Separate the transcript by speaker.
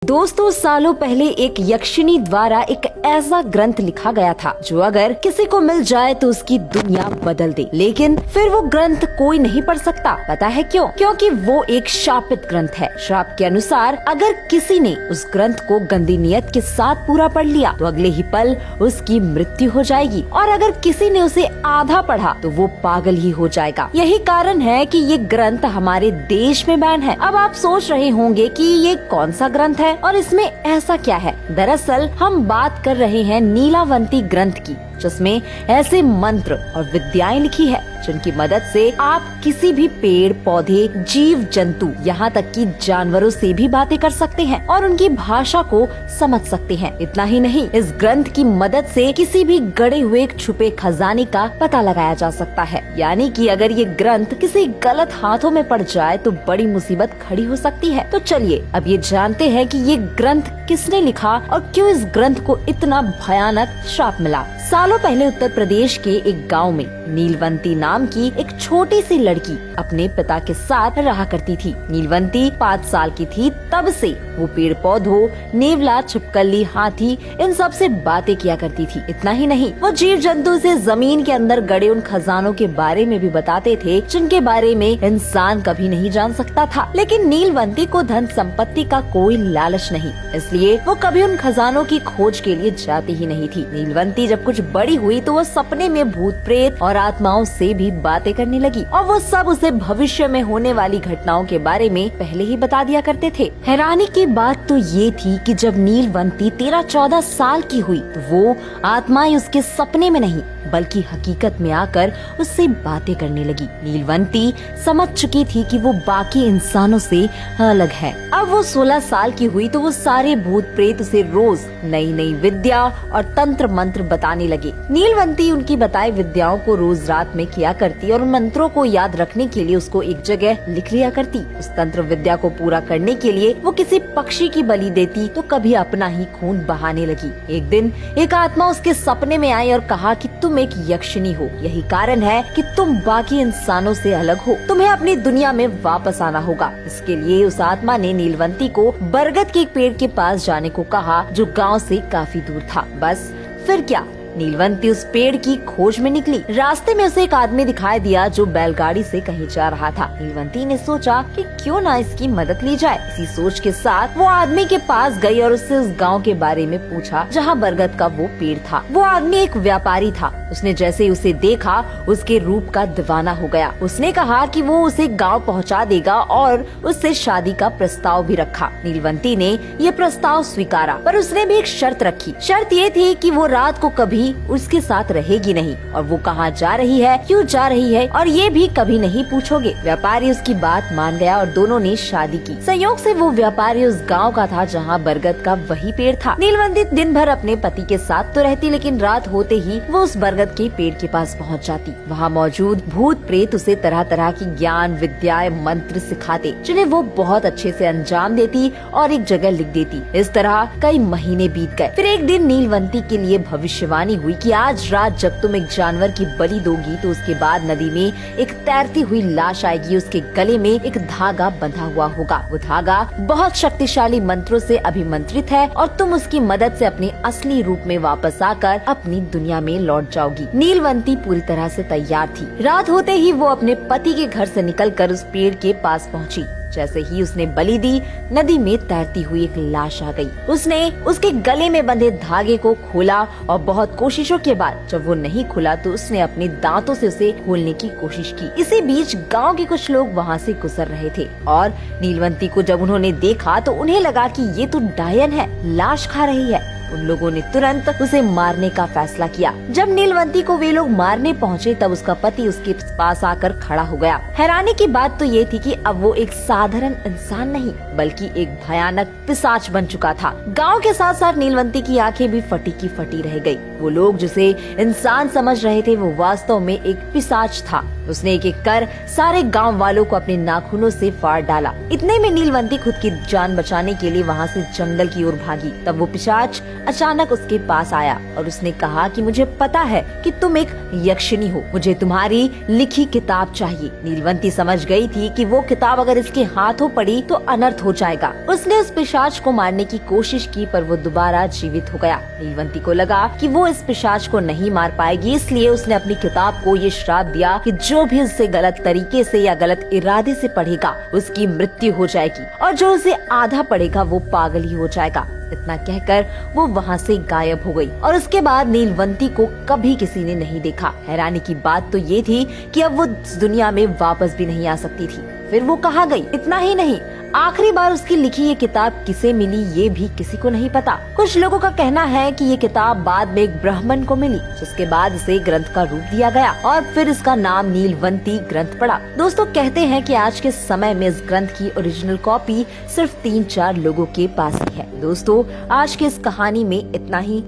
Speaker 1: दोस्तों, सालों पहले एक यक्षिणी द्वारा एक ऐसा ग्रंथ लिखा गया था जो अगर किसी को मिल जाए तो उसकी दुनिया बदल दे। लेकिन फिर वो ग्रंथ कोई नहीं पढ़ सकता। पता है क्यों? क्योंकि वो एक शापित ग्रंथ है। श्राप के अनुसार अगर किसी ने उस ग्रंथ को गंदी नियत के साथ पूरा पढ़ लिया तो अगले ही पल उसकी मृत्यु हो जाएगी, और अगर किसी ने उसे आधा पढ़ा तो वो पागल ही हो जाएगा। यही कारण है कि ये ग्रंथ हमारे देश में बैन है। अब आप सोच रहे होंगे कि ये कौन सा ग्रंथ है और इसमें ऐसा क्या है। दरअसल हम बात कर रहे हैं नीलावंती ग्रंथ की, जिसमें ऐसे मंत्र और विद्याएं लिखी है जिनकी मदद से आप किसी भी पेड़ पौधे, जीव जंतु, यहाँ तक कि जानवरों से भी बातें कर सकते हैं और उनकी भाषा को समझ सकते हैं। इतना ही नहीं, इस ग्रंथ की मदद से किसी भी गड़े हुए छुपे खजाने का पता लगाया जा सकता है। यानी कि अगर ये ग्रंथ किसी गलत हाथों में पड़ जाए तो बड़ी मुसीबत खड़ी हो सकती है। तो चलिए अब ये जानते हैं कि ये ग्रंथ किसने लिखा और क्यों इस ग्रंथ को इतना भयानक श्राप मिला। सालों पहले उत्तर प्रदेश के एक गांव में नीलवंती नाम की एक छोटी सी लड़की अपने पिता के साथ रहा करती थी। नीलवंती 5 साल की थी, तब से वो पेड़ पौधों, नेवला, छिपकली, हाथी, इन सब से बातें किया करती थी। इतना ही नहीं, वो जीव जंतु से जमीन के अंदर गड़े उन खजानों के बारे में भी बताते थे जिनके बारे में इंसान कभी नहीं जान सकता था। लेकिन नीलवंती को धन संपत्ति का कोई लालच नहीं, इसलिए वो कभी उन खजानों की खोज के लिए जाती ही नहीं थी। नीलवंती जब कुछ बड़ी हुई तो वो सपने में भूत प्रेत और आत्माओं से भी बातें करने लगी, और वो सब उसे भविष्य में होने वाली घटनाओं के बारे में पहले ही बता दिया करते थे। हैरानी की बात तो ये थी कि जब नीलवंती 13-14 साल की हुई तो वो आत्माएं उसके सपने में नहीं बल्कि हकीकत में आकर उससे बातें करने लगी। नीलवंती समझ चुकी थी कि वो बाकी इंसानों से अलग है। अब वो 16 साल की हुई तो वो सारे भूत प्रेत उसे रोज नई नई विद्या और तंत्र मंत्र बताने लगे। नीलवंती उनकी बताई विद्याओं को रोज रात में किया करती और उन मंत्रों को याद रखने के लिए उसको एक जगह लिख लिया करती। उस तंत्र विद्या को पूरा करने के लिए वो किसी पक्षी की बलि देती तो कभी अपना ही खून बहाने लगी। एक दिन एक आत्मा उसके सपने में आई और कहा कि तुम एक यक्षिणी हो, यही कारण है कि तुम बाकी इंसानों से अलग हो, तुम्हें अपनी दुनिया में वापस आना होगा। इसके लिए उस आत्मा ने नीलवंती को बरगद के एक पेड़ के पास जाने को कहा जो गांव से काफी दूर था। बस फिर क्या, नीलवंती उस पेड़ की खोज में निकली। रास्ते में उसे एक आदमी दिखाई दिया जो बैलगाड़ी से कहीं जा रहा था। नीलवंती ने सोचा कि क्यों ना इसकी मदद ली जाए। इसी सोच के साथ वो आदमी के पास गई और उससे उस गांव के बारे में पूछा जहां बरगद का वो पेड़ था। वो आदमी एक व्यापारी था। उसने जैसे ही उसे देखा उसके रूप का दीवाना हो गया। उसने कहा कि वो उसे गाँव पहुँचा देगा और उससे शादी का प्रस्ताव भी रखा। नीलवंती ने ये प्रस्ताव स्वीकारा, पर उसने भी एक शर्त रखी। शर्त ये थी कि वो रात को कभी उसके साथ रहेगी नहीं और वो कहाँ जा रही है, क्यों जा रही है, और ये भी कभी नहीं पूछोगे। व्यापारी उसकी बात मान गया और दोनों ने शादी की। संयोग से वो व्यापारी उस गांव का था जहां बरगद का वही पेड़ था। नीलवंती दिन भर अपने पति के साथ तो रहती, लेकिन रात होते ही वो उस बरगद के पेड़ के पास पहुंच जाती। वहां मौजूद भूत प्रेत उसे तरह तरह की ज्ञान विद्याएं मंत्र सिखाते, जिन्हें वो बहुत अच्छे से अंजाम देती और एक जगह लिख देती। इस तरह कई महीने बीत गए। फिर एक दिन नीलवंती के लिए भविष्यवाणी हुई कि आज रात जब तुम एक जानवर की बलि दोगी तो उसके बाद नदी में एक तैरती हुई लाश आएगी। उसके गले में एक धागा बंधा हुआ होगा। वो धागा बहुत शक्तिशाली मंत्रों से अभिमंत्रित है और तुम उसकी मदद से अपने असली रूप में वापस आकर अपनी दुनिया में लौट जाओगी। नीलवंती पूरी तरह से तैयार थी। रात होते ही वो अपने पति के घर से निकलकर उस पेड़ के पास पहुंची। जैसे ही उसने बलि दी, नदी में तैरती हुई एक लाश आ गई। उसने उसके गले में बंधे धागे को खोला और बहुत कोशिशों के बाद जब वो नहीं खुला तो उसने अपने दांतों से उसे खोलने की कोशिश की। इसी बीच गांव के कुछ लोग वहां से गुजर रहे थे और नीलवंती को जब उन्होंने देखा तो उन्हें लगा कि ये तो डायन है, लाश खा रही है। उन लोगों ने तुरंत उसे मारने का फैसला किया। जब नीलवंती को वे लोग मारने पहुंचे तब उसका पति उसके पास आकर खड़ा हो गया। हैरानी की बात तो ये थी कि अब वो एक साधारण इंसान नहीं बल्कि एक भयानक पिशाच बन चुका था। गांव के साथ साथ नीलवंती की आंखें भी फटी की फटी रह गई। वो लोग जिसे इंसान समझ रहे थे वो वास्तव में एक पिशाच था। उसने एक एक कर सारे गांव वालों को अपने नाखूनों से फाड़ डाला। इतने में नीलवंती खुद की जान बचाने के लिए वहाँ से जंगल की ओर भागी। तब वो पिशाच अचानक उसके पास आया और उसने कहा कि मुझे पता है कि तुम एक यक्षिणी हो, मुझे तुम्हारी लिखी किताब चाहिए। नीलवंती समझ गई थी कि वो किताब अगर इसके हाथों पड़ी तो अनर्थ हो जाएगा। उसने उस पिशाच को मारने की कोशिश की पर वो दोबारा जीवित हो गया। नीलवंती को लगा कि वो इस पिशाच को नहीं मार पाएगी, इसलिए उसने अपनी किताब को ये श्राप दिया कि जो भी उससे गलत तरीके से या गलत इरादे से पढ़ेगा उसकी मृत्यु हो जाएगी और जो उसे आधा पढ़ेगा वो पागल ही हो जाएगा। इतना कहकर वो वहाँ से गायब हो गई और उसके बाद नीलवंती को कभी किसी ने नहीं देखा। हैरानी की बात तो ये थी कि अब वो इस दुनिया में वापस भी नहीं आ सकती थी। फिर वो कहाँ गई? इतना ही नहीं, आखिरी बार उसकी लिखी ये किताब किसे मिली ये भी किसी को नहीं पता। कुछ लोगों का कहना है कि ये किताब बाद में एक ब्राह्मण को मिली, जिसके बाद इसे ग्रंथ का रूप दिया गया और फिर इसका नाम नीलवंती ग्रंथ पड़ा। दोस्तों, कहते हैं कि आज के समय में इस ग्रंथ की ओरिजिनल कॉपी सिर्फ 3-4 लोगों के पास ही है। दोस्तों, आज की इस कहानी में इतना ही।